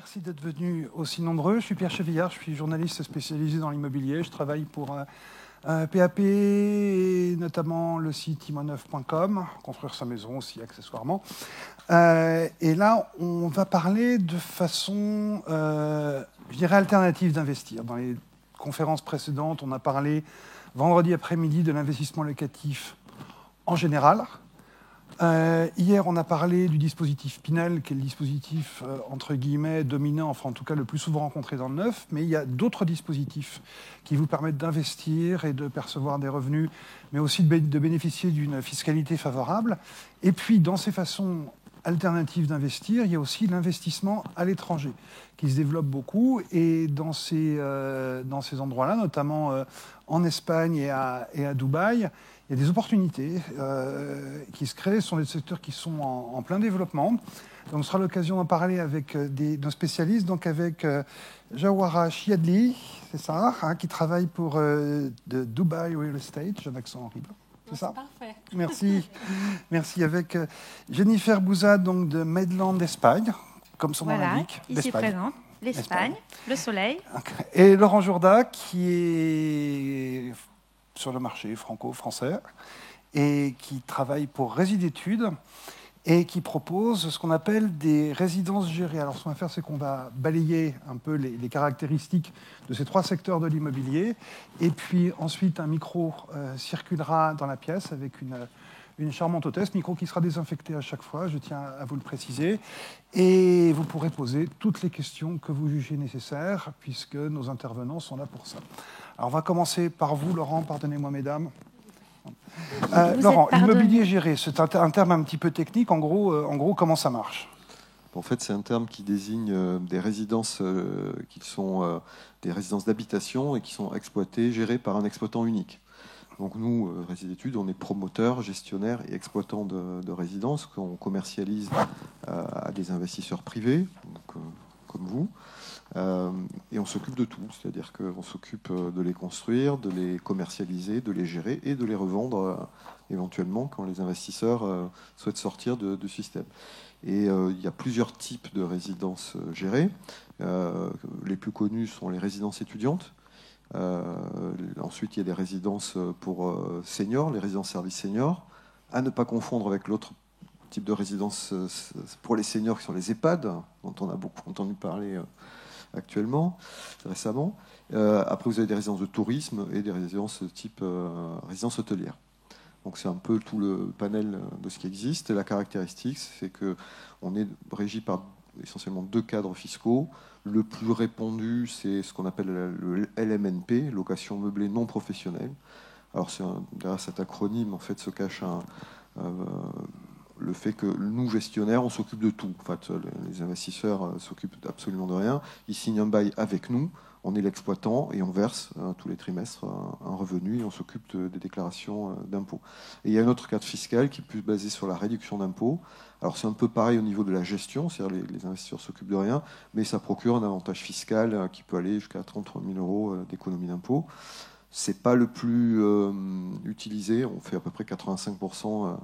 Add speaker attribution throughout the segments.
Speaker 1: Merci d'être venus aussi nombreux. Je suis Pierre Chevillard, je suis journaliste spécialisé dans l'immobilier. Je travaille pour PAP et notamment le site imo9.com, construire sa maison aussi accessoirement. Et là, on va parler de façon, je dirais, alternative d'investir. Dans les conférences précédentes, on a parlé vendredi après-midi de l'investissement locatif en général. Hier, on a parlé du dispositif Pinel, qui est le dispositif, entre guillemets, dominant, enfin en tout cas le plus souvent rencontré dans le neuf, mais il y a d'autres dispositifs qui vous permettent d'investir et de percevoir des revenus, mais aussi de bénéficier d'une fiscalité favorable. Et puis, dans ces façons alternatives d'investir, il y a aussi l'investissement à l'étranger, qui se développe beaucoup, et dans ces endroits-là, notamment en Espagne et à Dubaï, il y a des opportunités qui se créent. Ce sont des secteurs qui sont en plein développement. Donc, ce sera l'occasion d'en parler avec nos spécialistes, donc avec Jawara Chiadli, c'est ça, hein, qui travaille pour de Dubai Real Estate. J'ai un accent horrible. C'est ça ?
Speaker 2: Parfait.
Speaker 1: Merci. Merci. Avec Jennifer Bouza, donc de Maidland d'Espagne, comme son nom l'indique.
Speaker 2: Ici présente, l'Espagne, le soleil.
Speaker 1: Et Laurent Jourda, qui est sur le marché franco-français et qui travaille pour Résidétudes et qui propose ce qu'on appelle des résidences gérées. Alors, ce qu'on va faire, c'est qu'on va balayer un peu les caractéristiques de ces trois secteurs de l'immobilier, et puis ensuite un micro circulera dans la pièce avec une charmante hôtesse, micro qui sera désinfecté à chaque fois, je tiens à vous le préciser, et vous pourrez poser toutes les questions que vous jugez nécessaires, puisque nos intervenants sont là pour ça. Alors, on va commencer par vous, Laurent, pardonnez-moi, mesdames. Laurent, l'immobilier géré, c'est un terme un petit peu technique. En gros, comment ça marche ?
Speaker 3: En fait, c'est un terme qui désigne des résidences qui sont des résidences d'habitation et qui sont exploitées, gérées par un exploitant unique. Donc nous, Résidétudes, on est promoteurs, gestionnaires et exploitants de résidences qu'on commercialise à des investisseurs privés, donc, comme vous. Et on s'occupe de tout, c'est-à-dire qu'on s'occupe de les construire, de les commercialiser, de les gérer et de les revendre éventuellement quand les investisseurs souhaitent sortir du système. Et il y a plusieurs types de résidences gérées. Les plus connues sont les résidences étudiantes. Ensuite, il y a des résidences pour seniors, les résidences services seniors, à ne pas confondre avec l'autre type de résidence pour les seniors qui sont les EHPAD, dont on a beaucoup entendu parler actuellement, récemment. Après, vous avez des résidences de tourisme et des résidences type résidence hôtelière. Donc c'est un peu tout le panel de ce qui existe. Et la caractéristique, c'est qu'on est régi par essentiellement deux cadres fiscaux. Le plus répandu, c'est ce qu'on appelle le LMNP, location meublée non professionnelle. Alors derrière cet acronyme, en fait, se cache le fait que nous, gestionnaires, on s'occupe de tout. En fait, les investisseurs s'occupent absolument de rien. Ils signent un bail avec nous, on est l'exploitant et on verse tous les trimestres un revenu et on s'occupe des déclarations d'impôts. Et il y a un autre cadre fiscal qui est plus basé sur la réduction d'impôts. Alors c'est un peu pareil au niveau de la gestion, c'est-à-dire les investisseurs s'occupent de rien, mais ça procure un avantage fiscal qui peut aller jusqu'à 33 000 euros d'économie d'impôts. C'est pas le plus utilisé, on fait à peu près 85%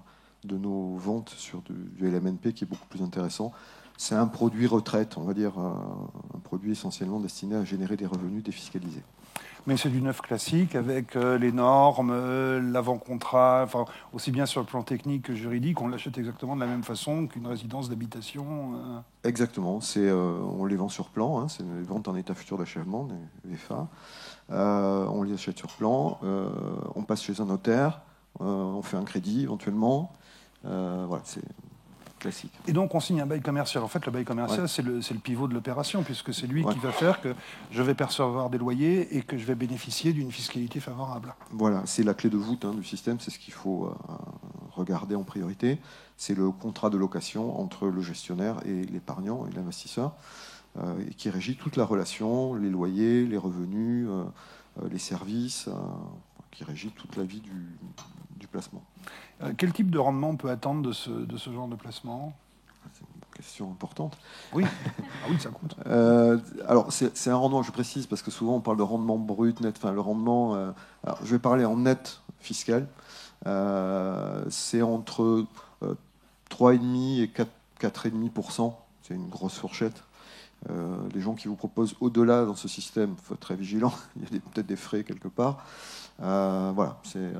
Speaker 3: de nos ventes sur du LMNP qui est beaucoup plus intéressant. C'est un produit retraite, on va dire, un produit essentiellement destiné à générer des revenus défiscalisés.
Speaker 1: Mais c'est du neuf classique avec les normes, l'avant-contrat, enfin, aussi bien sur le plan technique que juridique, on l'achète exactement de la même façon qu'une résidence d'habitation.
Speaker 3: Exactement, on les vend sur plan, hein, c'est les ventes en état futur d'achèvement, des VFA. On les achète sur plan, on passe chez un notaire, on fait un crédit éventuellement. Voilà, c'est classique.
Speaker 1: Et donc on signe un bail commercial. En fait, le bail commercial, ouais, c'est le pivot de l'opération, puisque c'est lui qui va faire que je vais percevoir des loyers et que je vais bénéficier d'une fiscalité favorable.
Speaker 3: Voilà, c'est la clé de voûte du système, c'est ce qu'il faut regarder en priorité. C'est le contrat de location entre le gestionnaire et l'épargnant et l'investisseur, qui régit toute la relation, les loyers, les revenus, les services, qui régit toute la vie du placement.
Speaker 1: Quel type de rendement on peut attendre de ce genre de placement ?
Speaker 3: C'est une question importante.
Speaker 1: Oui, ah oui, ça compte.
Speaker 3: Alors, c'est un rendement, je précise, parce que souvent on parle de rendement brut, net. Enfin, le rendement, alors, je vais parler en net fiscal. C'est entre 3,5 et 4,5%. C'est une grosse fourchette. les gens qui vous proposent au-delà dans ce système, il faut être très vigilant, il y a peut-être des frais quelque part. Voilà, c'est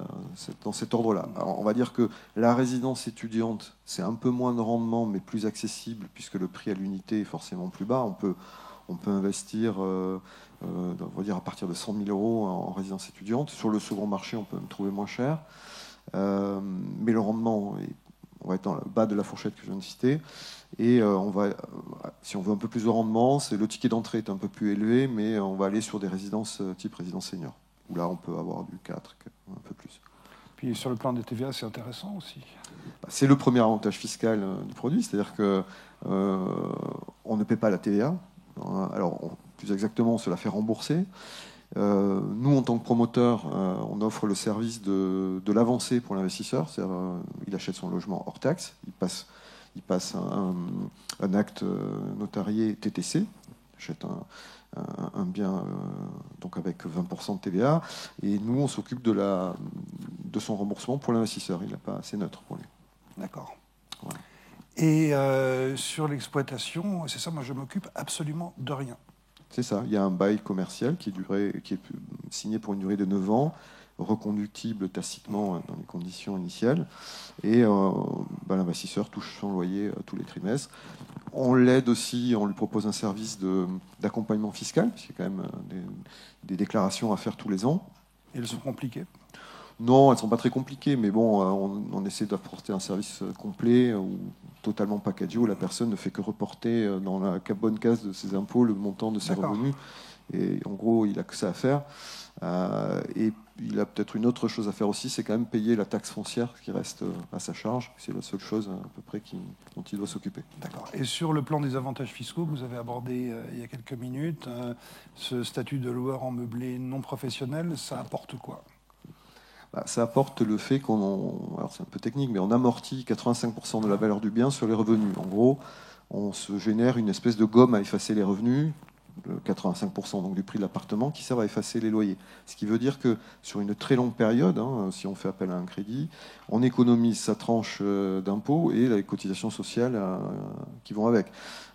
Speaker 3: dans cet ordre-là. Alors, on va dire que la résidence étudiante, c'est un peu moins de rendement, mais plus accessible, puisque le prix à l'unité est forcément plus bas. On peut investir, on va dire, à partir de 100 000 euros en résidence étudiante. Sur le second marché, on peut me trouver moins cher. Mais le rendement, on va être dans le bas de la fourchette que je viens de citer. Et si on veut un peu plus de rendement, le ticket d'entrée est un peu plus élevé, mais on va aller sur des résidences type résidence senior, où là, on peut avoir du 4, un peu plus.
Speaker 1: Puis sur le plan des TVA, c'est intéressant aussi.
Speaker 3: C'est le premier avantage fiscal du produit, c'est-à-dire qu'on ne paie pas la TVA. Alors, plus exactement, on se la fait rembourser. Nous, en tant que promoteur, on offre le service de l'avancée pour l'investisseur. C'est-à-dire, il achète son logement hors taxe, il passe un acte notarié TTC, il achète un bien donc avec 20% de TVA, et nous, on s'occupe de son remboursement pour l'investisseur. C'est neutre pour lui.
Speaker 1: D'accord.
Speaker 3: Voilà.
Speaker 1: Et sur l'exploitation, c'est ça, moi je m'occupe absolument de rien.
Speaker 3: C'est ça, il y a un bail commercial qui est signé pour une durée de 9 ans, reconductible tacitement dans les conditions initiales, et l'investisseur touche son loyer tous les trimestres. On l'aide aussi, on lui propose un service d'accompagnement fiscal, parce qu'il y a quand même des déclarations à faire tous les ans.
Speaker 1: Et elles sont compliquées?
Speaker 3: Non, elles ne sont pas très compliquées, mais bon, on essaie d'apporter un service complet ou totalement packagé, où la personne ne fait que reporter dans la bonne case de ses impôts le montant de ses revenus. Et en gros, il n'a que ça à faire. Et il a peut-être une autre chose à faire aussi, c'est quand même payer la taxe foncière qui reste à sa charge. C'est la seule chose à peu près dont il doit s'occuper.
Speaker 1: D'accord. Et sur le plan des avantages fiscaux que vous avez abordé il y a quelques minutes, ce statut de loueur en meublé non professionnel, ça apporte quoi?
Speaker 3: Ça apporte le fait alors c'est un peu technique, mais on amortit 85% de la valeur du bien sur les revenus. En gros, on se génère une espèce de gomme à effacer les revenus, 85% donc du prix de l'appartement, qui sert à effacer les loyers. Ce qui veut dire que sur une très longue période, si on fait appel à un crédit, on économise sa tranche d'impôt et les cotisations sociales qui vont avec.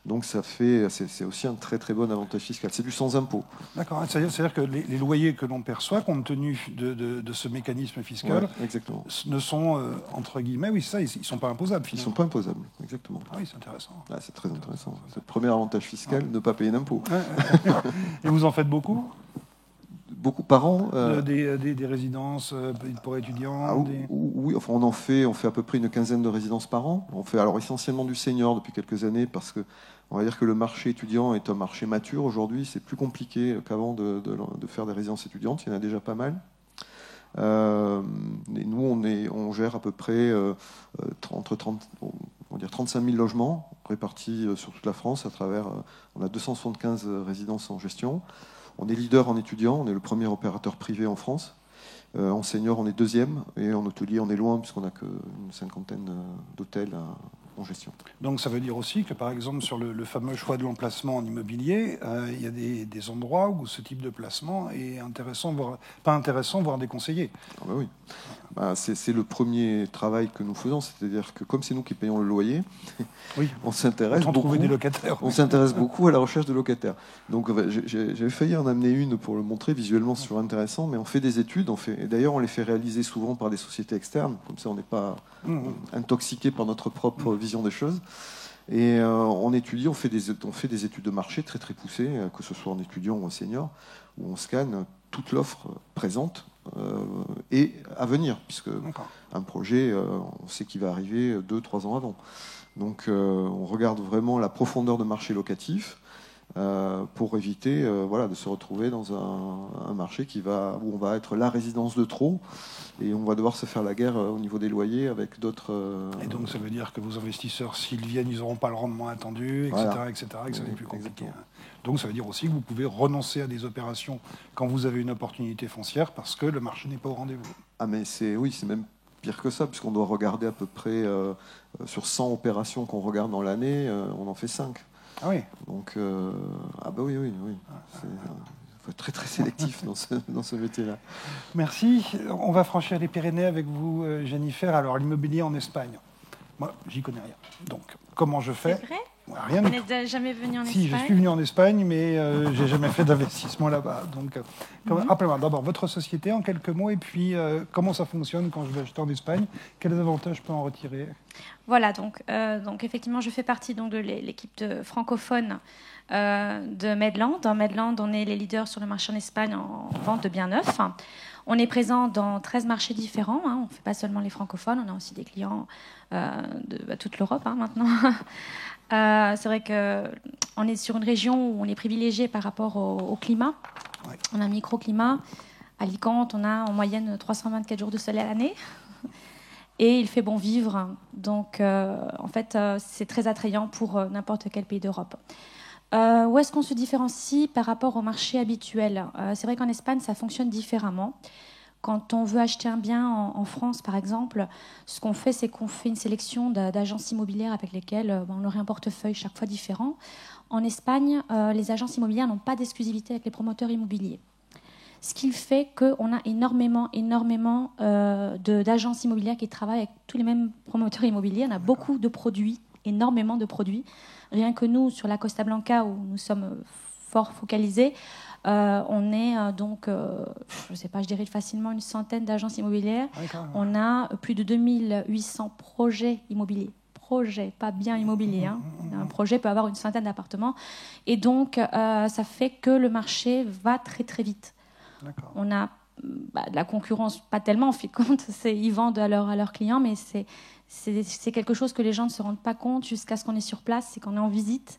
Speaker 3: Donc c'est aussi un très très bon avantage fiscal. C'est du sans impôt.
Speaker 1: D'accord. C'est-à-dire que les loyers que l'on perçoit, compte tenu de ce mécanisme fiscal,
Speaker 3: exactement,
Speaker 1: ne sont, entre guillemets, oui, ça, ils ne sont pas imposables.
Speaker 3: Ils ne sont pas imposables, exactement.
Speaker 1: Ah oui, c'est intéressant.
Speaker 3: C'est très intéressant. C'est le premier avantage fiscal, ne pas payer d'impôt.
Speaker 1: Et vous en faites beaucoup?
Speaker 3: Beaucoup par an.
Speaker 1: Des résidences pour étudiants.
Speaker 3: Oui, enfin on fait à peu près une quinzaine de résidences par an. On fait alors essentiellement du senior depuis quelques années parce que on va dire que le marché étudiant est un marché mature aujourd'hui. C'est plus compliqué qu'avant de faire des résidences étudiantes. Il y en a déjà pas mal. Et nous, on gère à peu près entre 35 000 logements répartis sur toute la France à travers. On a 275 résidences en gestion. On est leader en étudiants, on est le premier opérateur privé en France. En senior, on est deuxième. Et en hôtelier, on est loin, puisqu'on n'a qu'une cinquantaine d'hôtels en gestion.
Speaker 1: Donc ça veut dire aussi que, par exemple, sur le fameux choix de l'emplacement en immobilier, il y a des endroits où ce type de placement est intéressant, pas intéressant, voire déconseillé.
Speaker 3: Ah bah oui. C'est le premier travail que nous faisons, c'est-à-dire que comme c'est nous qui payons le loyer,
Speaker 1: oui.
Speaker 3: on s'intéresse beaucoup.
Speaker 1: Des locataires.
Speaker 3: On s'intéresse beaucoup à la recherche de locataires. Donc j'avais failli en amener une pour le montrer visuellement, c'est toujours intéressant, mais on fait des études, et d'ailleurs on les fait réaliser souvent par des sociétés externes, comme ça on n'est pas intoxiqué par notre propre vision des choses. Et on étudie, on fait des études de marché très très poussées, que ce soit en étudiant ou en senior, où on scanne toute l'offre présente et à venir, puisque un projet, on sait qu'il va arriver 2-3 ans avant. Donc on regarde vraiment la profondeur de marché locatif pour éviter de se retrouver dans un marché où on va être la résidence de trop et on va devoir se faire la guerre au niveau des loyers avec d'autres...
Speaker 1: Et donc ça veut dire que vos investisseurs, s'ils viennent, ils n'auront pas le rendement attendu, etc., etc., et que ça va être plus compliqué. Exactement. Donc ça veut dire aussi que vous pouvez renoncer à des opérations quand vous avez une opportunité foncière parce que le marché n'est pas au rendez-vous.
Speaker 3: Ah mais c'est même pire que ça, puisqu'on doit regarder à peu près sur 100 opérations qu'on regarde dans l'année, on en fait 5.
Speaker 1: Ah oui.
Speaker 3: Donc, oui. Il faut être très très sélectif dans ce métier-là.
Speaker 1: Merci. On va franchir les Pyrénées avec vous, Jennifer. Alors, l'immobilier en Espagne. Moi, j'y connais rien. Donc, comment je fais?
Speaker 2: C'est vrai ?
Speaker 1: Rien
Speaker 2: Vous
Speaker 1: du tout.
Speaker 2: n'êtes jamais venu en
Speaker 1: Si, je
Speaker 2: Espagne?
Speaker 1: suis venu en Espagne, mais j'ai jamais fait d'investissement là-bas. Donc, rappelez-moi d'abord votre société en quelques mots, et puis comment ça fonctionne quand je vais acheter en Espagne, quels avantages je peux en retirer.
Speaker 2: Voilà, donc effectivement, je fais partie donc, de l'équipe de francophone de Medland. Dans Medland, on est les leaders sur le marché en Espagne en vente de biens neufs. On est présent dans 13 marchés différents. On ne fait pas seulement les francophones, on a aussi des clients de toute l'Europe maintenant. C'est vrai qu'on est sur une région où on est privilégié par rapport au climat.
Speaker 1: Ouais.
Speaker 2: On a un microclimat. À Alicante, on a en moyenne 324 jours de soleil à l'année. Et il fait bon vivre. Donc, en fait, c'est très attrayant pour n'importe quel pays d'Europe. Où est-ce qu'on se différencie par rapport au marché habituel? C'est vrai qu'en Espagne, ça fonctionne différemment. Quand on veut acheter un bien en France, par exemple, ce qu'on fait, c'est qu'on fait une sélection d'agences immobilières avec lesquelles on aurait un portefeuille chaque fois différent. En Espagne, les agences immobilières n'ont pas d'exclusivité avec les promoteurs immobiliers. Ce qui fait qu'on a énormément d'agences immobilières qui travaillent avec tous les mêmes promoteurs immobiliers. On a beaucoup de produits, énormément de produits. Rien que nous, sur la Costa Blanca, où nous sommes fort focalisés, on est je ne sais pas, je dirais facilement une centaine d'agences immobilières. On a plus de 2800 projets immobiliers. Projet, pas bien immobilier. Un projet peut avoir une centaine d'appartements. Et donc, ça fait que le marché va très, très vite.
Speaker 1: D'accord.
Speaker 2: On a de la concurrence, pas tellement, en fait, compte. Ils vendent à leurs clients, mais c'est quelque chose que les gens ne se rendent pas compte jusqu'à ce qu'on est sur place, c'est qu'on est en visite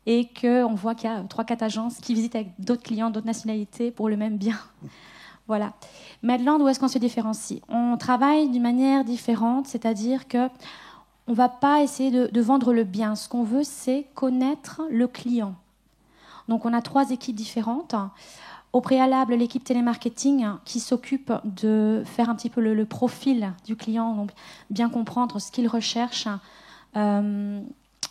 Speaker 2: et qu'on voit qu'il y a 3-4 agences qui visitent avec d'autres clients, d'autres nationalités pour le même bien. Voilà. Medland, où est-ce qu'on se différencie? On travaille d'une manière différente, c'est-à-dire qu'on ne va pas essayer de vendre le bien. Ce qu'on veut, c'est connaître le client. Donc, on a 3 équipes différentes. Au préalable, l'équipe télémarketing qui s'occupe de faire un petit peu le profil du client, donc bien comprendre ce qu'il recherche,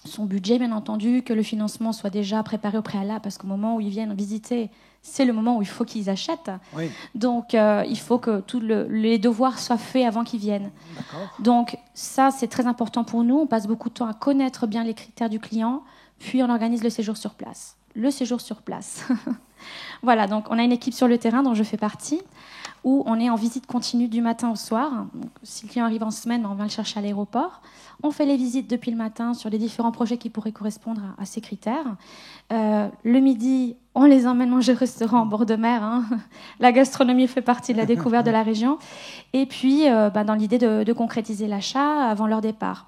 Speaker 2: son budget, bien entendu, que le financement soit déjà préparé au préalable, parce qu'au moment où ils viennent visiter, c'est le moment où il faut qu'ils achètent.
Speaker 1: Oui.
Speaker 2: Donc, il faut que tous les devoirs soient faits avant qu'ils viennent.
Speaker 1: D'accord.
Speaker 2: Donc, ça, c'est très important pour nous. On passe beaucoup de temps à connaître bien les critères du client, puis on organise le séjour sur place. Le séjour sur place. Voilà, donc on a une équipe sur le terrain dont je fais partie, où on est en visite continue du matin au soir. Donc, si le client arrive en semaine, on va le chercher à l'aéroport. On fait les visites depuis le matin sur les différents projets qui pourraient correspondre à ces critères. Le midi, on les emmène manger au restaurant en bord de mer. La gastronomie fait partie de la découverte de la région. Et puis, dans l'idée de concrétiser l'achat avant leur départ.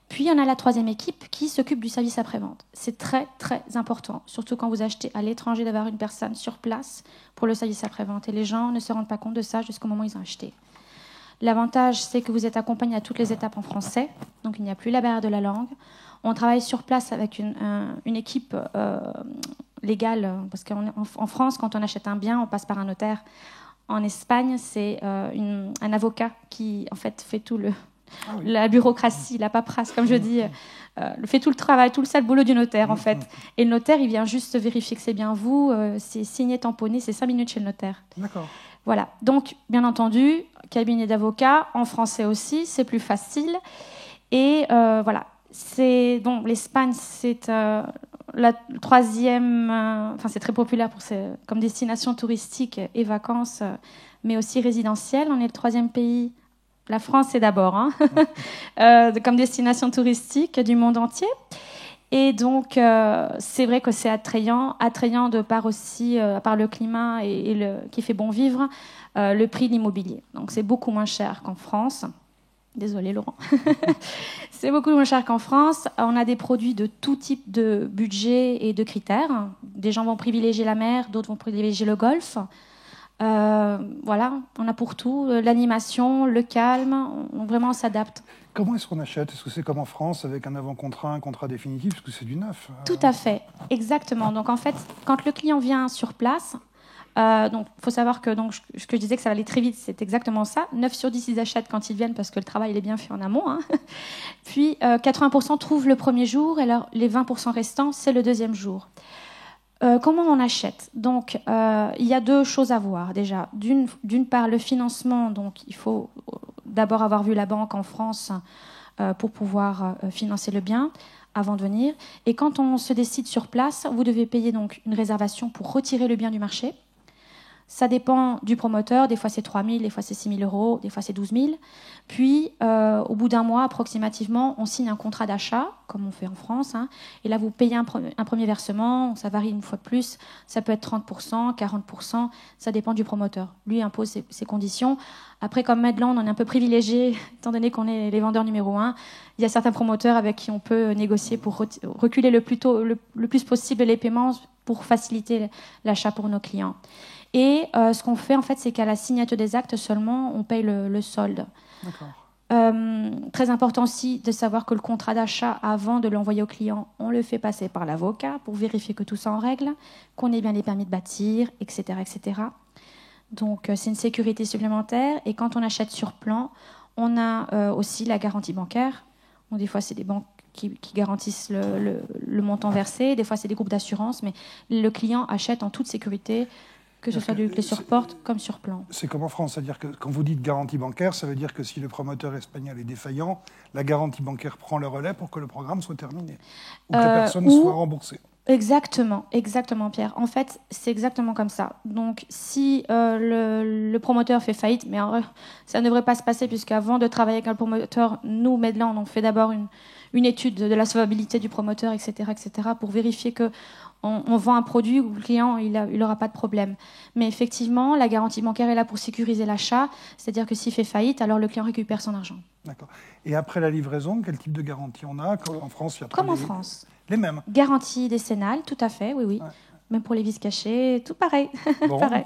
Speaker 2: Puis, on a la 3e équipe qui s'occupe du service après-vente. C'est très, très important, surtout quand vous achetez à l'étranger, d'avoir une personne sur place pour le service après-vente. Et les gens ne se rendent pas compte de ça jusqu'au moment où ils ont acheté. L'avantage, c'est que vous êtes accompagné à toutes les étapes en français, donc il n'y a plus la barrière de la langue. On travaille sur place avec une équipe légale, parce qu'en France, quand on achète un bien, on passe par un notaire. En Espagne, c'est un avocat qui, en fait, fait tout la bureaucratie, la paperasse, comme je dis, fait tout le travail, tout le sale boulot du notaire, en fait. Et le notaire, il vient juste vérifier que c'est bien vous, c'est signé, tamponné, c'est 5 minutes chez le notaire.
Speaker 1: D'accord.
Speaker 2: Voilà. Donc, bien entendu, cabinet d'avocat, en français aussi, c'est plus facile. Et voilà. L'Espagne, c'est la 3e... c'est très populaire comme destination touristique et vacances, mais aussi résidentielle. On est le 3e pays... La France, c'est d'abord, comme destination touristique du monde entier. Et donc, c'est vrai que c'est attrayant de par aussi, à part le climat qui fait bon vivre, le prix de l'immobilier. Donc, c'est beaucoup moins cher qu'en France. Désolée, Laurent. C'est beaucoup moins cher qu'en France. On a des produits de tout type de budget et de critères. Des gens vont privilégier la mer, d'autres vont privilégier le golf. Voilà, on a pour tout, l'animation, le calme, vraiment on s'adapte.
Speaker 1: Comment est-ce qu'on achète? Est-ce que c'est comme en France avec un avant-contrat, un contrat définitif? Parce que c'est du neuf.
Speaker 2: Tout à fait, exactement. Donc en fait, quand le client vient sur place, donc faut savoir que ce que je disais que ça va aller très vite, c'est exactement ça. 9 sur 10 ils achètent quand ils viennent parce que le travail il est bien fait en amont. Puis 80% trouvent le premier jour et les 20% restants c'est le 2e jour. Comment on achète? Donc, il y a 2 choses à voir déjà. D'une part, le financement. Donc, il faut d'abord avoir vu la banque en France pour pouvoir financer le bien. avant de venir. Et quand on se décide sur place, vous devez payer donc une réservation pour retirer le bien du marché. Ça dépend du promoteur, des fois c'est 3 000, des fois c'est 6 000 euros, des fois c'est 12 000. Puis, au bout d'un mois approximativement, on signe un contrat d'achat, comme on fait en France. Et là, vous payez un premier versement, ça varie une fois de plus, ça peut être 30%, 40%, ça dépend du promoteur. Lui impose ses conditions. Après, comme Medland, on est un peu privilégié, étant donné qu'on est les vendeurs numéro 1. Il y a certains promoteurs avec qui on peut négocier pour reculer le plus possible les paiements pour faciliter l'achat pour nos clients. Et ce qu'on fait, en fait, c'est qu'à la signature des actes seulement, on paye le solde. Très important aussi de savoir que le contrat d'achat, avant de l'envoyer au client, on le fait passer par l'avocat pour vérifier que tout ça en règle, qu'on ait bien les permis de bâtir, etc., etc. Donc, c'est une sécurité supplémentaire. Et quand on achète sur plan, on a aussi la garantie bancaire. Donc, des fois, c'est des banques qui garantissent le montant versé. Des fois, c'est des groupes d'assurance. Mais le client achète en toute sécurité, que ce soit du clé sur porte comme sur plan.
Speaker 1: C'est comme en France, c'est-à-dire que quand vous dites garantie bancaire, ça veut dire que si le promoteur espagnol est défaillant, la garantie bancaire prend le relais pour que le programme soit terminé, ou que la personne soit remboursée.
Speaker 2: Exactement, Pierre. En fait, c'est exactement comme ça. Donc, si le promoteur fait faillite, mais en vrai, ça ne devrait pas se passer, puisqu'avant de travailler avec un promoteur, nous, Medland, on fait d'abord une étude de la solvabilité du promoteur, etc., pour vérifier que on vend un produit où le client il n'aura pas de problème. Mais effectivement, la garantie bancaire est là pour sécuriser l'achat, c'est-à-dire que s'il fait faillite, alors le client récupère son argent.
Speaker 1: D'accord. Et après la livraison, quel type de garantie on a? En France, il y a
Speaker 2: comme en France.
Speaker 1: Les mêmes.
Speaker 2: Garantie décennale, tout à fait, oui. Ouais. Même pour les vis cachées, tout pareil.
Speaker 1: Bon.
Speaker 2: Pareil.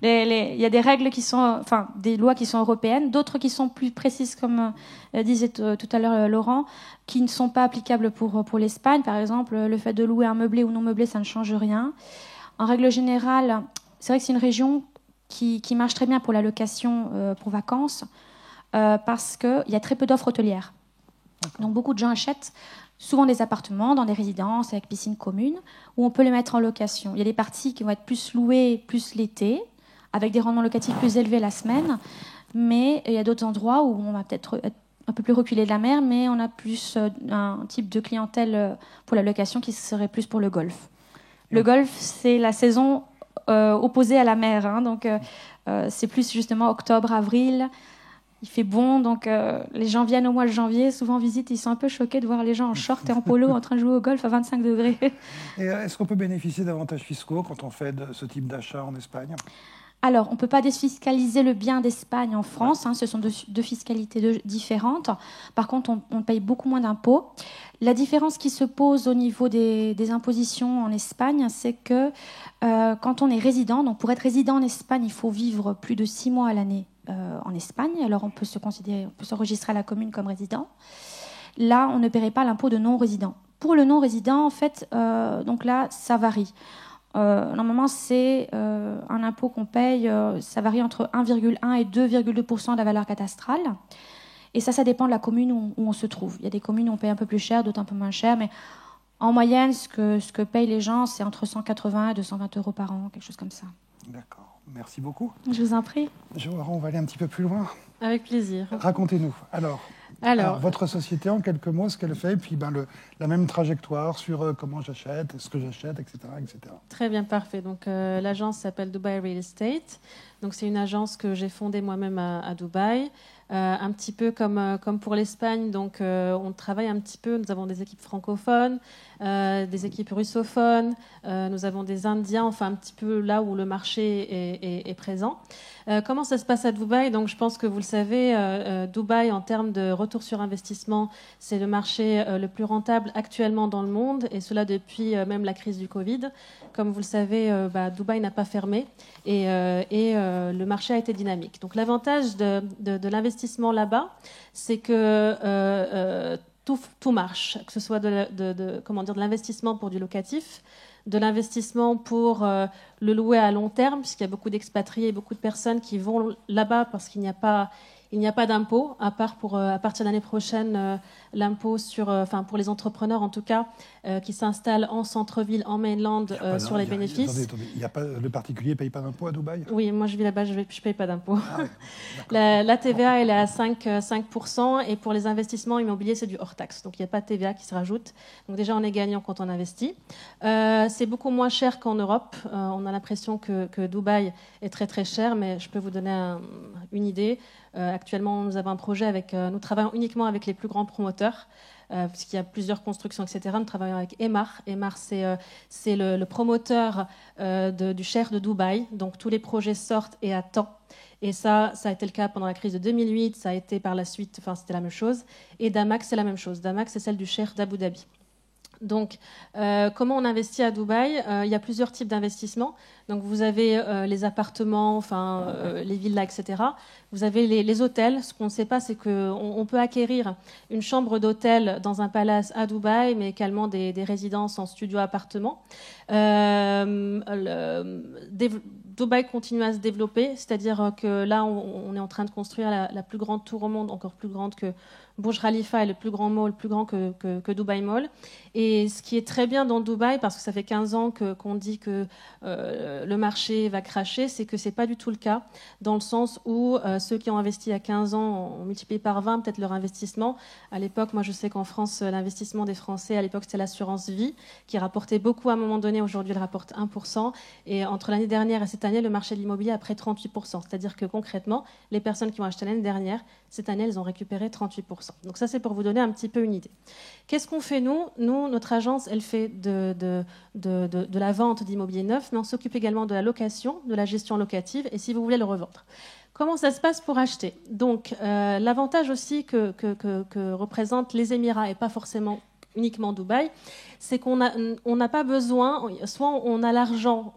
Speaker 2: Il y a des règles qui sont, enfin, des lois qui sont européennes, d'autres qui sont plus précises, comme disait tout à l'heure Laurent, qui ne sont pas applicables pour l'Espagne. Par exemple, le fait de louer un meublé ou non meublé, ça ne change rien. En règle générale, c'est vrai que c'est une région qui marche très bien pour la location pour vacances, parce qu'il y a très peu d'offres hôtelières. Donc beaucoup de gens achètent souvent des appartements dans des résidences avec piscine commune où on peut les mettre en location. Il y a des parties qui vont être plus louées plus l'été, avec des rendements locatifs plus élevés la semaine, mais il y a d'autres endroits où on va peut-être être un peu plus reculé de la mer, mais on a plus un type de clientèle pour la location qui serait plus pour le golf. Le golf, c'est la saison opposée à la mer, donc c'est plus justement octobre, avril. Il fait bon, donc les gens viennent au mois de janvier, souvent en visite, ils sont un peu choqués de voir les gens en short et en polo en train de jouer au golf à 25 degrés.
Speaker 1: Et est-ce qu'on peut bénéficier d'avantages fiscaux quand on fait ce type d'achat en Espagne?
Speaker 2: Alors, on ne peut pas défiscaliser le bien d'Espagne en France, ce sont deux fiscalités différentes. Par contre, on paye beaucoup moins d'impôts. La différence qui se pose au niveau des impositions en Espagne, c'est que quand on est résident, donc pour être résident en Espagne, il faut vivre plus de 6 mois à l'année en Espagne. Alors, on peut s'enregistrer à la commune comme résident. Là, on ne paierait pas l'impôt de non-résident. Pour le non-résident, en fait, donc là, ça varie. Normalement, c'est un impôt qu'on paye, ça varie entre 1,1 et 2,2% de la valeur cadastrale. Et ça dépend de la commune où on se trouve. Il y a des communes où on paye un peu plus cher, d'autres un peu moins cher, mais en moyenne, ce que payent les gens, c'est entre 180 et 220 euros par an, quelque chose comme ça.
Speaker 1: D'accord. Merci beaucoup.
Speaker 2: Je vous en prie.
Speaker 1: On va aller un petit peu plus loin.
Speaker 4: Avec plaisir.
Speaker 1: Racontez-nous. Alors, votre société, en quelques mots, ce qu'elle fait, et puis la même trajectoire sur comment j'achète, ce que j'achète, etc., etc.
Speaker 4: Très bien, parfait. Donc, l'agence s'appelle Dubai Real Estate. Donc, c'est une agence que j'ai fondée moi-même à Dubaï. Un petit peu comme pour l'Espagne. Donc, on travaille un petit peu. Nous avons des équipes francophones, des équipes russophones. Nous avons des Indiens, enfin un petit peu là où le marché est présent. Comment ça se passe à Dubaï? Donc, je pense que vous le savez, Dubaï, en termes de retour sur investissement, c'est le marché le plus rentable actuellement dans le monde, et cela depuis même la crise du Covid. Comme vous le savez, Dubaï n'a pas fermé et le marché a été dynamique. Donc, l'avantage de l'investissement là-bas, c'est que tout marche, que ce soit de l'investissement pour du locatif, de l'investissement pour le louer à long terme, puisqu'il y a beaucoup d'expatriés et beaucoup de personnes qui vont là-bas parce qu'il n'y a pas Il n'y a pas d'impôt, à part à partir de l'année prochaine, l'impôt pour les entrepreneurs en tout cas, qui s'installent en centre-ville, en mainland, sur les bénéfices.
Speaker 1: Attendez, le particulier ne paye pas d'impôt à Dubaï?
Speaker 4: Oui, moi je vis là-bas, je ne paye pas d'impôt.
Speaker 1: Ah, ouais,
Speaker 4: La TVA, elle est à 5%, et pour les investissements immobiliers, c'est du hors-taxe. Donc il n'y a pas de TVA qui se rajoute. Donc déjà, on est gagnant quand on investit. C'est beaucoup moins cher qu'en Europe. On a l'impression que Dubaï est très très cher, mais je peux vous donner une idée. Actuellement, nous avons un projet nous travaillons uniquement avec les plus grands promoteurs, puisqu'il y a plusieurs constructions, etc. Nous travaillons avec Emaar. Emaar, c'est le promoteur du Cheikh de Dubaï. Donc tous les projets sortent et à temps. Et ça a été le cas pendant la crise de 2008. Ça a été par la suite, c'était la même chose. Et Damac, c'est la même chose. Damac, c'est celle du Cheikh d'Abu Dhabi. Donc, comment on investit à Dubaï? Il y a plusieurs types d'investissements. Donc, vous avez les appartements, les villas, etc. Vous avez les hôtels. Ce qu'on ne sait pas, c'est qu'on peut acquérir une chambre d'hôtel dans un palace à Dubaï, mais également des résidences en studio-appartement. Dubaï continue à se développer, c'est-à-dire que là, on est en train de construire la plus grande tour au monde, encore plus grande que Burj Khalifa, est le plus grand mall, plus grand que Dubaï Mall. Et ce qui est très bien dans Dubaï, parce que ça fait 15 ans qu'on dit que le marché va cracher, c'est que ce n'est pas du tout le cas, dans le sens où ceux qui ont investi il y a 15 ans ont multiplié par 20 peut-être leur investissement. À l'époque, moi je sais qu'en France, l'investissement des Français, à l'époque c'était l'assurance vie, qui rapportait beaucoup à un moment donné, aujourd'hui elle rapporte 1%. Et entre l'année dernière et cette année, le marché de l'immobilier a pris 38%. C'est-à-dire que concrètement, les personnes qui ont acheté l'année dernière, cette année, elles ont récupéré 38%. Donc ça, c'est pour vous donner un petit peu une idée. Qu'est-ce qu'on fait nous, notre agence, elle fait de la vente d'immobilier neuf, mais on s'occupe également de la location, de la gestion locative, et si vous voulez le revendre. Comment ça se passe pour acheter? Donc, l'avantage aussi que représentent les Émirats, et pas forcément uniquement Dubaï, c'est qu'on n'a pas besoin, soit on a l'argent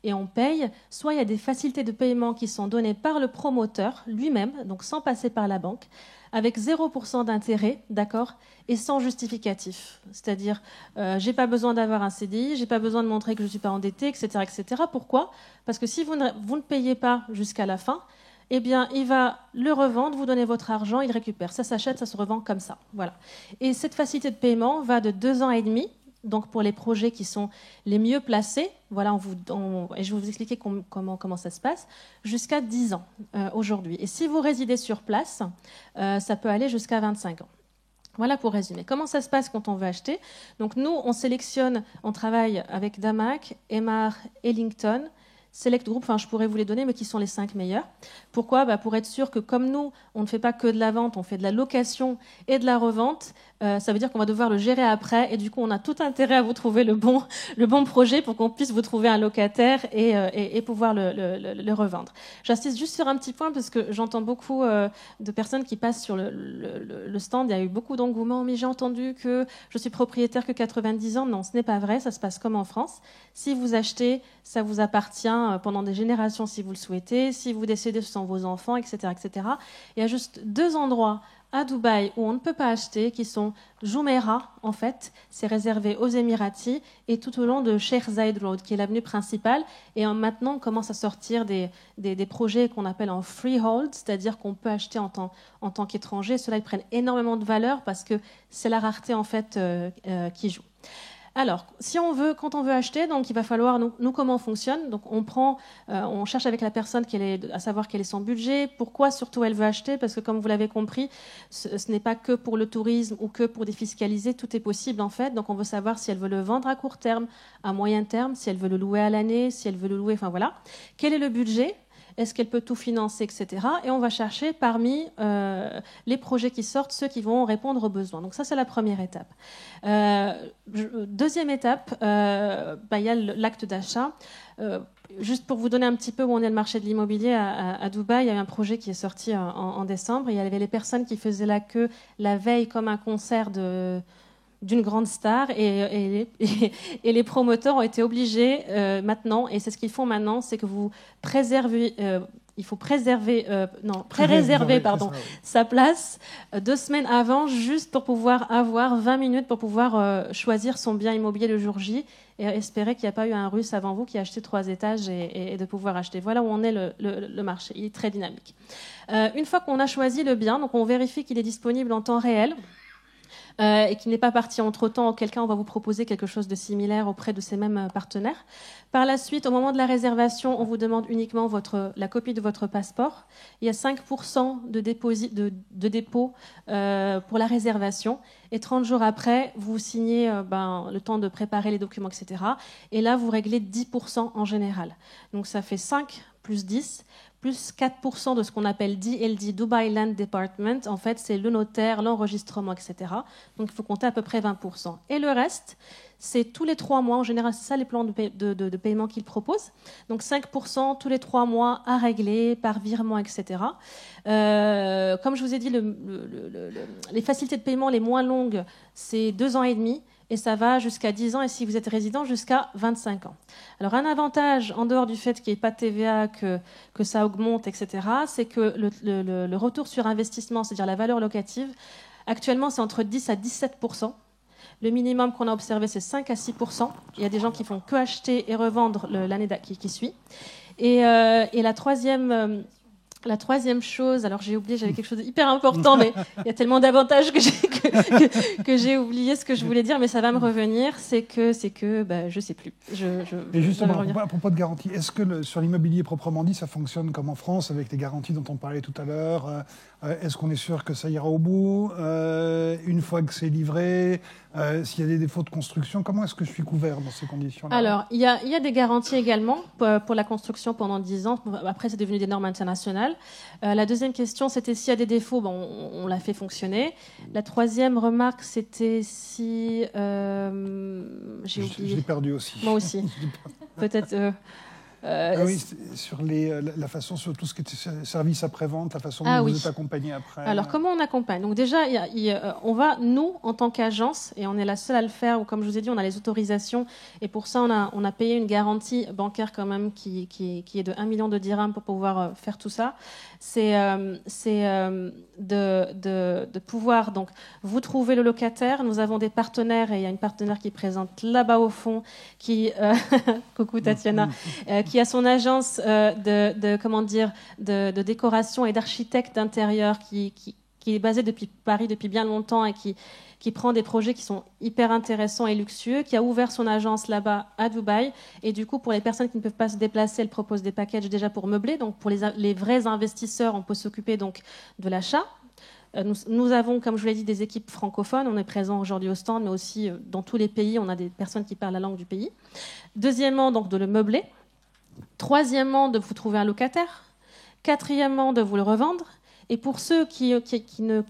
Speaker 4: et on paye, soit il y a des facilités de paiement qui sont données par le promoteur lui-même, donc sans passer par la banque, avec 0% d'intérêt, d'accord, et sans justificatif. C'est-à-dire, j'ai pas besoin d'avoir un CDI, j'ai pas besoin de montrer que je suis pas endettée, etc., etc. Pourquoi? Parce que si vous ne payez pas jusqu'à la fin, eh bien, il va le revendre, vous donnez votre argent, il récupère. Ça s'achète, ça se revend comme ça. Voilà. Et cette facilité de paiement va de 2 ans et demi, donc pour les projets qui sont les mieux placés, voilà, et je vais vous expliquer comment ça se passe, jusqu'à 10 ans aujourd'hui. Et si vous résidez sur place, ça peut aller jusqu'à 25 ans. Voilà pour résumer. Comment ça se passe quand on veut acheter? Donc nous, on travaille avec Damac, Emaar, Ellington, Select Group, je pourrais vous les donner, mais qui sont les 5 meilleurs. Pourquoi? Pour être sûr que comme nous, on ne fait pas que de la vente, on fait de la location et de la revente. Ça veut dire qu'on va devoir le gérer après, et du coup, on a tout intérêt à vous trouver le bon projet pour qu'on puisse vous trouver un locataire et pouvoir le revendre. J'insiste juste sur un petit point, parce que j'entends beaucoup de personnes qui passent sur le stand. Il y a eu beaucoup d'engouement, mais j'ai entendu que je suis propriétaire que 90 ans. Non, ce n'est pas vrai, ça se passe comme en France. Si vous achetez, ça vous appartient pendant des générations si vous le souhaitez. Si vous décédez, ce sont vos enfants, etc., etc. Il y a juste 2 endroits à Dubaï où on ne peut pas acheter, qui sont Jumeirah, en fait, c'est réservé aux Émiratis, et tout au long de Sheikh Zayed Road, qui est l'avenue principale. Et maintenant, on commence à sortir des projets qu'on appelle en freehold, c'est-à-dire qu'on peut acheter en tant qu'étranger. Ceux-là, ils prennent énormément de valeur parce que c'est la rareté, en fait, qui joue. Alors, quand on veut acheter, donc il va falloir, nous comment on fonctionne. Donc on cherche avec la personne à savoir quel est son budget, pourquoi surtout elle veut acheter, parce que comme vous l'avez compris, ce n'est pas que pour le tourisme ou que pour défiscaliser, tout est possible en fait. Donc on veut savoir si elle veut le vendre à court terme, à moyen terme, si elle veut le louer à l'année, si elle veut le louer, voilà. Quel est le budget ? Est-ce qu'elle peut tout financer, etc. Et on va chercher parmi les projets qui sortent, ceux qui vont répondre aux besoins. Donc ça, c'est la première étape. Deuxième étape, il y a l'acte d'achat. Juste pour vous donner un petit peu où on est le marché de l'immobilier à Dubaï, il y a eu un projet qui est sorti en décembre. Il y avait les personnes qui faisaient la queue la veille comme un concert d'une grande star et les promoteurs ont été obligés maintenant, et c'est ce qu'ils font maintenant, c'est que vous préservez, il faut pré-réserver sa place 2 semaines avant, juste pour pouvoir avoir 20 minutes pour pouvoir choisir son bien immobilier le jour J et espérer qu'il n'y a pas eu un Russe avant vous qui a acheté 3 étages et de pouvoir acheter. Voilà où en est le marché. Il est très dynamique. Une fois qu'on a choisi le bien, donc on vérifie qu'il est disponible en temps réel. Et qu'il n'est pas parti entre-temps, auquel cas on va vous proposer quelque chose de similaire auprès de ces mêmes partenaires. Par la suite, au moment de la réservation, on vous demande uniquement la copie de votre passeport. Il y a 5% de dépôt pour la réservation. Et 30 jours après, vous signez le temps de préparer les documents, etc. Et là, vous réglez 10% en général. Donc ça fait 5 plus 10 plus 4% de ce qu'on appelle DLD, Dubai Land Department. En fait, c'est le notaire, l'enregistrement, etc. Donc, il faut compter à peu près 20%. Et le reste, c'est tous les 3 mois. En général, c'est ça les plans de paiement qu'ils proposent. Donc, 5% tous les 3 mois à régler par virement, etc. Comme je vous ai dit, les facilités de paiement les moins longues, c'est 2 ans et demi. Et ça va jusqu'à 10 ans, et si vous êtes résident, jusqu'à 25 ans. Alors, un avantage, en dehors du fait qu'il n'y ait pas de TVA, que ça augmente, etc., c'est que le retour sur investissement, c'est-à-dire la valeur locative, actuellement, c'est entre 10 à 17%. Le minimum qu'on a observé, c'est 5 à 6%. Il y a des gens qui font que acheter et revendre l'année qui suit. Et la troisième chose, alors j'ai oublié, j'avais quelque chose d'hyper important, mais il y a tellement d'avantages que j'ai oublié ce que je voulais dire, mais ça va me revenir, c'est que je sais plus.
Speaker 1: Et justement, à propos de garantie, est-ce que sur l'immobilier proprement dit, ça fonctionne comme en France, avec les garanties dont on parlait tout à l'heure? Est-ce qu'on est sûr que ça ira au bout une fois que c'est livré? S'il y a des défauts de construction, comment est-ce que je suis couvert dans ces conditions-là?
Speaker 4: Alors, il y a des garanties également pour la construction pendant 10 ans. Après, c'est devenu des normes internationales. La deuxième question, c'était s'il y a des défauts, on l'a fait fonctionner. La troisième remarque, c'était si... j'ai oublié.
Speaker 1: J'ai perdu aussi.
Speaker 4: Moi aussi. Peut-être...
Speaker 1: oui, sur la façon, sur tout ce qui est service après-vente, la façon dont vous êtes accompagné après.
Speaker 4: Alors, comment on accompagne? Donc déjà, on va, nous, en tant qu'agence, et on est la seule à le faire, ou comme je vous ai dit, on a les autorisations, et pour ça, on a payé une garantie bancaire quand même qui est de 1 million de dirhams pour pouvoir faire tout ça. C'est de pouvoir, donc, vous trouver le locataire. Nous avons des partenaires, et il y a une partenaire qui est présente là-bas au fond, coucou Tatiana, qui a son agence de décoration et d'architecte d'intérieur qui est basée depuis Paris depuis bien longtemps et qui prend des projets qui sont hyper intéressants et luxueux, qui a ouvert son agence là-bas à Dubaï. Et du coup, pour les personnes qui ne peuvent pas se déplacer, elle propose des packages déjà pour meubler. Donc, pour les vrais investisseurs, on peut s'occuper donc de l'achat. Nous avons, comme je vous l'ai dit, des équipes francophones. On est présent aujourd'hui au stand, mais aussi dans tous les pays. On a des personnes qui parlent la langue du pays. Deuxièmement, donc, de le meubler. Troisièmement, de vous trouver un locataire. Quatrièmement, de vous le revendre. Et pour ceux qui ne...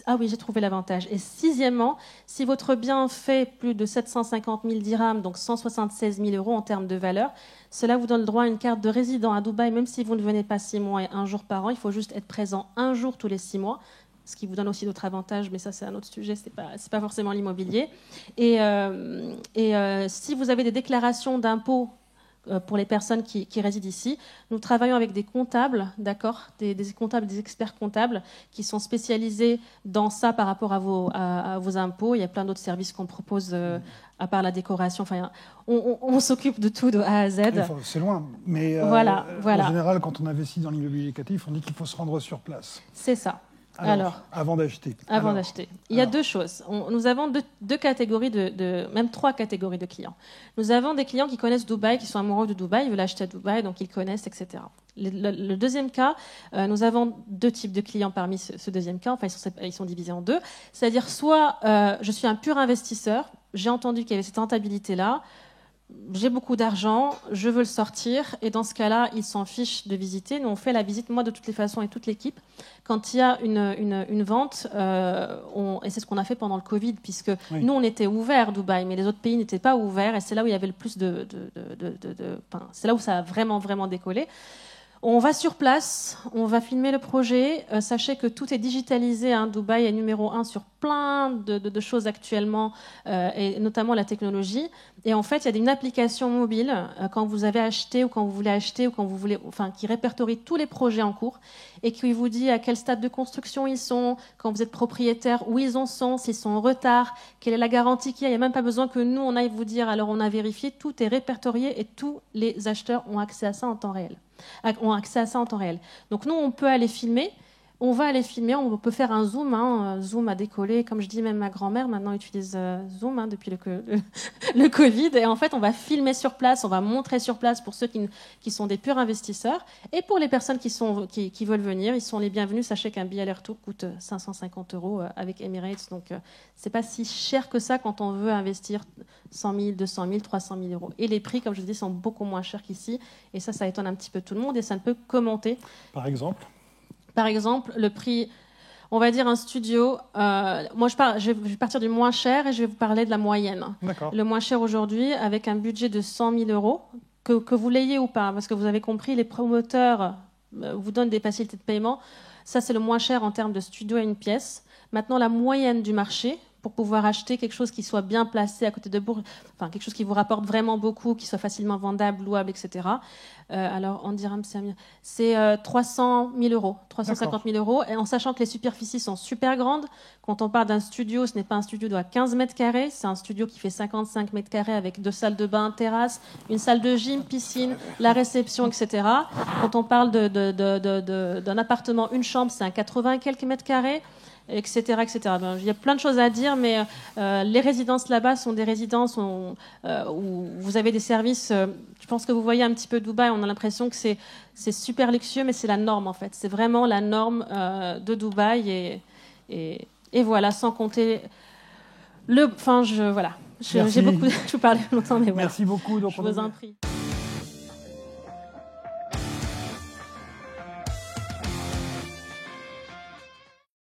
Speaker 4: ah oui, j'ai trouvé l'avantage. Et sixièmement, si votre bien fait plus de 750 000 dirhams, donc 176 000 euros en termes de valeur, cela vous donne le droit à une carte de résident à Dubaï, même si vous ne venez pas 6 mois et 1 jour par an. Il faut juste être présent 1 jour tous les 6 mois, ce qui vous donne aussi d'autres avantages, mais ça c'est un autre sujet, c'est pas forcément l'immobilier. Et si vous avez des déclarations d'impôts pour les personnes qui résident ici, nous travaillons avec des comptables, d'accord, des comptables, des experts comptables qui sont spécialisés dans ça par rapport à vos impôts. Il y a plein d'autres services qu'on propose à part la décoration. Enfin, on s'occupe de tout de A à Z.
Speaker 1: C'est loin, mais
Speaker 4: voilà.
Speaker 1: En général, quand on investit dans l'immobilier locatif, on dit qu'il faut se rendre sur place.
Speaker 4: C'est ça.
Speaker 1: Alors, avant d'acheter.
Speaker 4: Il y a 2 choses. Nous avons deux catégories, même 3 catégories de clients. Nous avons des clients qui connaissent Dubaï, qui sont amoureux de Dubaï, ils veulent acheter à Dubaï, donc ils connaissent, etc. Le deuxième cas, nous avons 2 types de clients parmi ce deuxième cas. Enfin, ils sont divisés en 2. C'est-à-dire, soit je suis un pur investisseur, j'ai entendu qu'il y avait cette rentabilité-là, j'ai beaucoup d'argent, je veux le sortir, et dans ce cas-là, ils s'en fichent de visiter. Nous, on fait la visite, moi, de toutes les façons, et toute l'équipe. Quand il y a une vente, et c'est ce qu'on a fait pendant le Covid, puisque nous, on était ouverts, Dubaï, mais les autres pays n'étaient pas ouverts, et c'est là où il y avait le plus c'est là où ça a vraiment, vraiment décollé. On va sur place, on va filmer le projet. Sachez que tout est digitalisé. Dubaï est numéro 1 sur plein de choses actuellement, et notamment la technologie. Et en fait, il y a une application mobile quand vous avez acheté ou quand vous voulez acheter ou quand vous voulez, enfin, qui répertorie tous les projets en cours et qui vous dit à quel stade de construction ils sont, quand vous êtes propriétaire, où ils en sont, s'ils sont en retard, quelle est la garantie qu'il y a. Il n'y a même pas besoin que nous, on aille vous dire, alors on a vérifié, tout est répertorié et tous les acheteurs ont accès à ça en temps réel. Donc nous, on peut aller filmer. On va aller filmer, on peut faire un zoom, zoom à décoller. Comme je dis, même ma grand-mère maintenant utilise zoom depuis le Covid. Et en fait, on va filmer sur place, on va montrer sur place pour ceux qui sont des purs investisseurs. Et pour les personnes qui veulent venir, ils sont les bienvenus. Sachez qu'un billet aller-retour coûte 550 € avec Emirates. Donc, c'est pas si cher que ça quand on veut investir 100 000, 200 000, 300 000 €. Et les prix, comme je dis, sont beaucoup moins chers qu'ici. Et ça étonne un petit peu tout le monde et ça ne peut que monter. Par exemple, le prix, on va dire un studio. Moi, je vais partir du moins cher et je vais vous parler de la moyenne.
Speaker 1: D'accord.
Speaker 4: Le moins cher aujourd'hui, avec un budget de 100 000 €, que vous l'ayez ou pas, parce que vous avez compris, les promoteurs vous donnent des facilités de paiement. Ça, c'est le moins cher en termes de studio à une pièce. Maintenant, la moyenne du marché, pour pouvoir acheter quelque chose qui soit bien placé à côté de Bourg, enfin quelque chose qui vous rapporte vraiment beaucoup, qui soit facilement vendable, louable, etc. Alors en dirhams, c'est 300 000 €, 350 000 €, et en sachant que les superficies sont super grandes. Quand on parle d'un studio, ce n'est pas un studio de 15 mètres carrés, c'est un studio qui fait 55 mètres carrés avec 2 salles de bain, terrasse, une salle de gym, piscine, la réception, etc. Quand on parle d'un appartement, une chambre, c'est un 80 et quelques mètres carrés, etc., etc. Ben, il y a plein de choses à dire, mais les résidences là-bas sont des résidences où vous avez des services. Je pense que vous voyez un petit peu Dubaï, on a l'impression que c'est super luxueux, mais c'est la norme en fait. C'est vraiment la norme de Dubaï et voilà, sans compter voilà. J'ai beaucoup, je vous parlais longtemps, mais voilà.
Speaker 1: Merci beaucoup. Donc,
Speaker 4: je vous en prie.